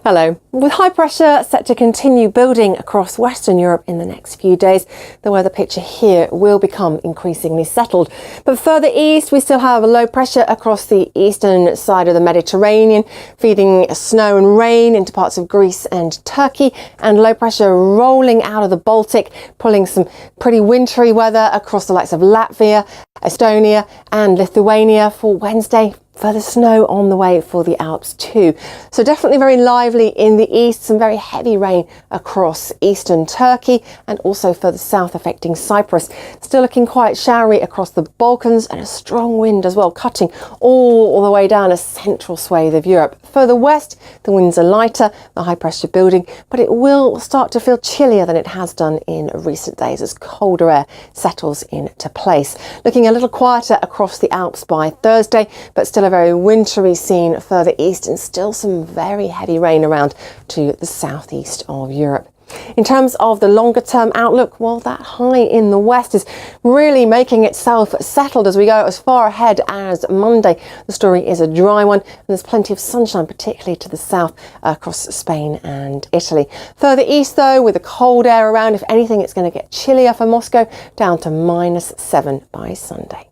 Hello. With high pressure set to continue building across Western Europe in the next few days, the weather picture here will become increasingly settled. But further east, we still have low pressure across the eastern side of the Mediterranean, feeding snow and rain into parts of Greece and Turkey, and low pressure rolling out of the Baltic, pulling some pretty wintry weather across the likes of Latvia, Estonia and Lithuania for Wednesday. Further snow on the way for the Alps too. So definitely very lively in the east, some very heavy rain across eastern Turkey and also further south affecting Cyprus. Still looking quite showery across the Balkans and a strong wind as well, cutting all the way down a central swathe of Europe. Further west, the winds are lighter, the high pressure building, but it will start to feel chillier than it has done in recent days as colder air settles into place. Looking a little quieter across the Alps by Thursday, but still a very wintry scene further east and still some very heavy rain around to the southeast of Europe. In terms of the longer term outlook, well, that high in the west is really making itself settled as we go as far ahead as Monday. The story is a dry one and there's plenty of sunshine, particularly to the south across Spain and Italy. Further east though, with the cold air around, if anything, it's going to get chillier for Moscow, down to -7 by Sunday.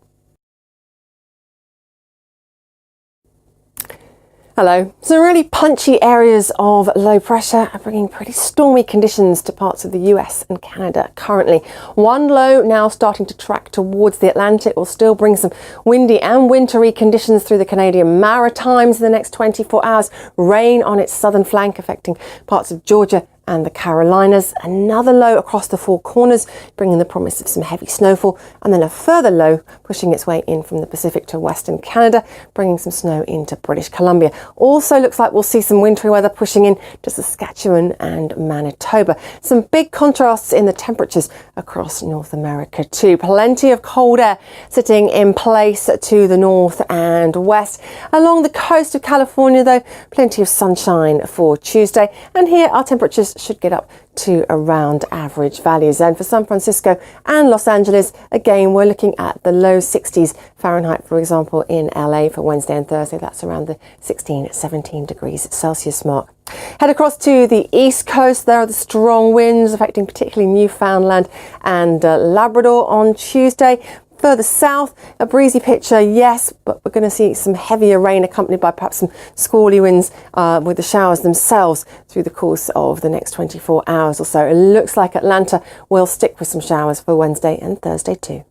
Hello. Some really punchy areas of low pressure are bringing pretty stormy conditions to parts of the US and Canada currently. One low now starting to track towards the Atlantic will still bring some windy and wintry conditions through the Canadian Maritimes in the next 24 hours. Rain on its southern flank affecting parts of Georgia and the Carolinas. Another low across the Four Corners, bringing the promise of some heavy snowfall, and then a further low pushing its way in from the Pacific to Western Canada, bringing some snow into British Columbia. Also looks like we'll see some wintry weather pushing in to Saskatchewan and Manitoba. Some big contrasts in the temperatures across North America too. Plenty of cold air sitting in place to the north and west. Along the coast of California though, plenty of sunshine for Tuesday, and here our temperatures should get up to around average values. And for San Francisco and Los Angeles, again, we're looking at the low 60s Fahrenheit, for example, in LA for Wednesday and Thursday. That's around the 17 degrees Celsius mark. Head across to the east coast. There are the strong winds affecting particularly Newfoundland and Labrador on Tuesday. Further south, a breezy picture, yes, but we're going to see some heavier rain accompanied by perhaps some squally winds with the showers themselves through the course of the next 24 hours or so. It looks like Atlanta will stick with some showers for Wednesday and Thursday too.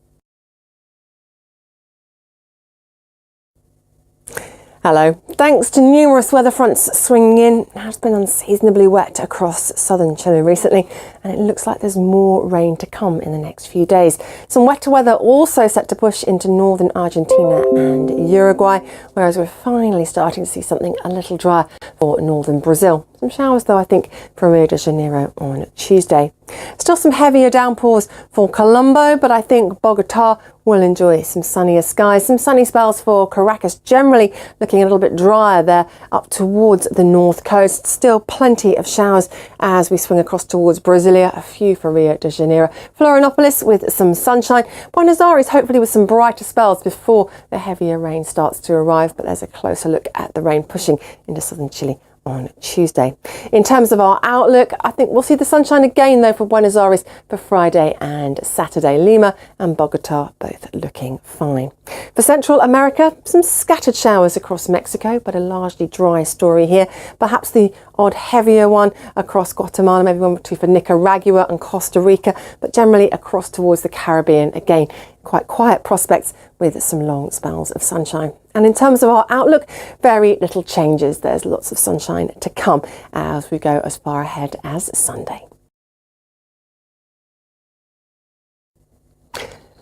Hello. Thanks to numerous weather fronts swinging in, it has been unseasonably wet across southern Chile recently, and it looks like there's more rain to come in the next few days. Some wetter weather also set to push into northern Argentina and Uruguay, whereas we're finally starting to see something a little drier for northern Brazil. Some showers though, I think, for Rio de Janeiro on Tuesday. Still some heavier downpours for Colombo, but I think Bogota will enjoy some sunnier skies. Some sunny spells for Caracas, generally looking a little bit drier there up towards the north coast. Still plenty of showers as we swing across towards Brasilia, a few for Rio de Janeiro. Florianopolis with some sunshine. Buenos Aires hopefully with some brighter spells before the heavier rain starts to arrive, but there's a closer look at the rain pushing into southern Chile on Tuesday. In terms of our outlook, I think we'll see the sunshine again though for Buenos Aires for Friday and Saturday. Lima and Bogota both looking fine. For Central America, some scattered showers across Mexico, but a largely dry story here. Perhaps the odd heavier one across Guatemala, maybe one or two for Nicaragua and Costa Rica, but generally across towards the Caribbean. Again, quite quiet prospects with some long spells of sunshine. And in terms of our outlook, very little changes. There's lots of sunshine to come as we go as far ahead as Sunday.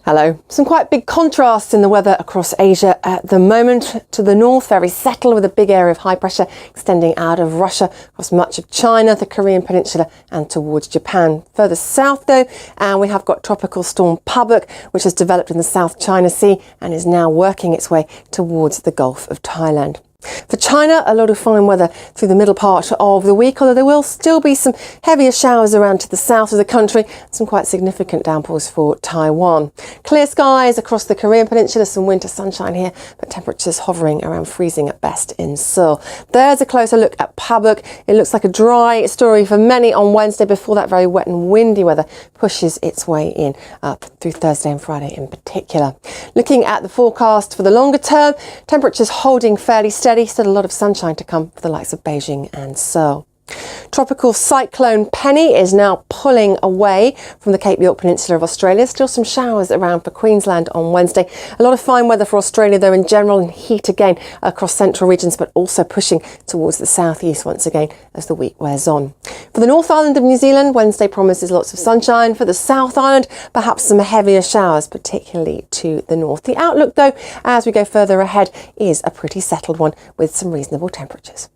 Hello. Some quite big contrasts in the weather across Asia at the moment. To the north, very settled with a big area of high pressure extending out of Russia across much of China, the Korean Peninsula and towards Japan. Further south though, and we have got Tropical Storm Pabuk, which has developed in the South China Sea and is now working its way towards the Gulf of Thailand. For China, a lot of fine weather through the middle part of the week, although there will still be some heavier showers around to the south of the country, some quite significant downpours for Taiwan. Clear skies across the Korean Peninsula, some winter sunshine here, but temperatures hovering around freezing at best in Seoul. There's a closer look at Powell. It looks like a dry story for many on Wednesday before that very wet and windy weather pushes its way in up through Thursday and Friday in particular. Looking at the forecast for the longer term, temperatures holding fairly steady. Still a lot of sunshine to come for the likes of Beijing and Seoul. Tropical cyclone Penny is now pulling away from the Cape York Peninsula of Australia. Still some showers around for Queensland on Wednesday. A lot of fine weather for Australia though in general, and heat again across central regions, but also pushing towards the southeast once again as the week wears on. For the North Island of New Zealand, Wednesday promises lots of sunshine. For the South Island, perhaps some heavier showers, particularly to the north. The outlook though, as we go further ahead, is a pretty settled one with some reasonable temperatures.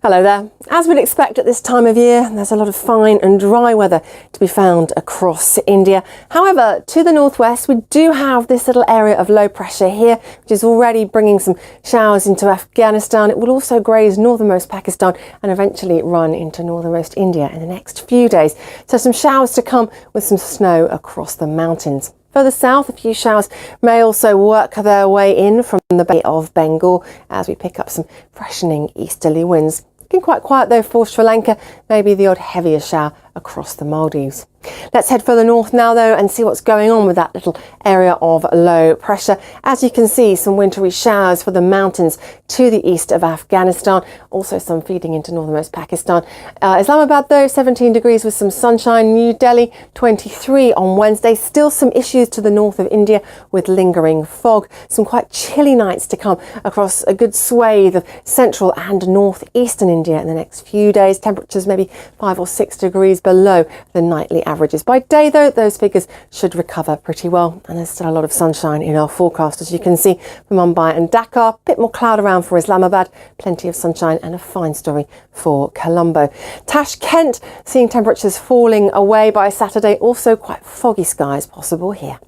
Hello there. As we'd expect at this time of year, there's a lot of fine and dry weather to be found across India. However, to the northwest, we do have this little area of low pressure here, which is already bringing some showers into Afghanistan. It will also graze northernmost Pakistan and eventually run into northernmost India in the next few days. So some showers to come with some snow across the mountains. Further south, a few showers may also work their way in from the Bay of Bengal as we pick up some freshening easterly winds. Looking quite quiet though for Sri Lanka, maybe the odd heavier shower across the Maldives. Let's head further north now though and see what's going on with that little area of low pressure. As you can see, some wintry showers for the mountains to the east of Afghanistan, also some feeding into northernmost Pakistan. Islamabad though, 17 degrees with some sunshine. New Delhi, 23 on Wednesday. Still some issues to the north of India with lingering fog. Some quite chilly nights to come across a good swathe of central and northeastern India in the next few days. Temperatures maybe 5 or 6 degrees below the nightly averages. By day though, those figures should recover pretty well, and there's still a lot of sunshine in our forecast, as you can see from Mumbai and Dhaka. A bit more cloud around for Islamabad, plenty of sunshine and a fine story for Colombo. Tashkent seeing temperatures falling away by Saturday, also quite foggy skies possible here.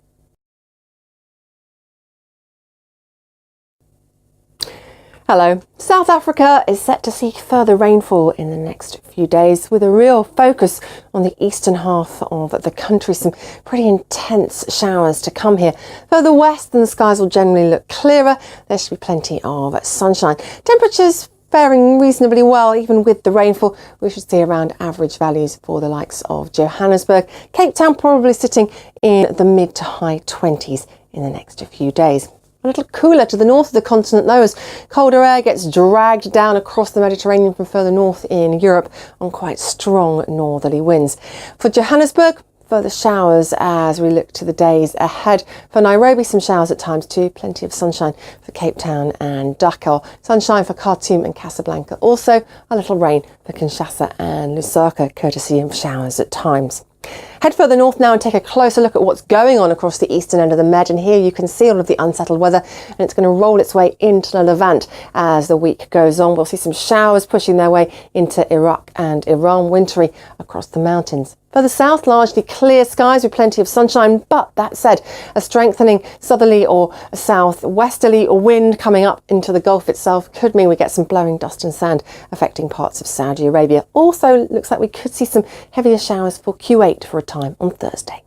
Hello. South Africa is set to see further rainfall in the next few days, with a real focus on the eastern half of the country. Some pretty intense showers to come here. Further west, then the skies will generally look clearer. There should be plenty of sunshine. Temperatures faring reasonably well, even with the rainfall. We should see around average values for the likes of Johannesburg. Cape Town probably sitting in the mid to high 20s in the next few days. A little cooler to the north of the continent though, as colder air gets dragged down across the Mediterranean from further north in Europe on quite strong northerly winds. For Johannesburg, further showers as we look to the days ahead. For Nairobi, some showers at times too. Plenty of sunshine for Cape Town and Dakar. Sunshine for Khartoum and Casablanca. Also a little rain for Kinshasa and Lusaka, courtesy of showers at times. Head further north now and take a closer look at what's going on across the eastern end of the Med, and here you can see all of the unsettled weather, and it's going to roll its way into the Levant as the week goes on. We'll see some showers pushing their way into Iraq and Iran, wintry across the mountains. Further south, largely clear skies with plenty of sunshine, but that said, a strengthening southerly or southwesterly wind coming up into the Gulf itself could mean we get some blowing dust and sand affecting parts of Saudi Arabia. Also, looks like we could see some heavier showers for Kuwait for a time on Thursday.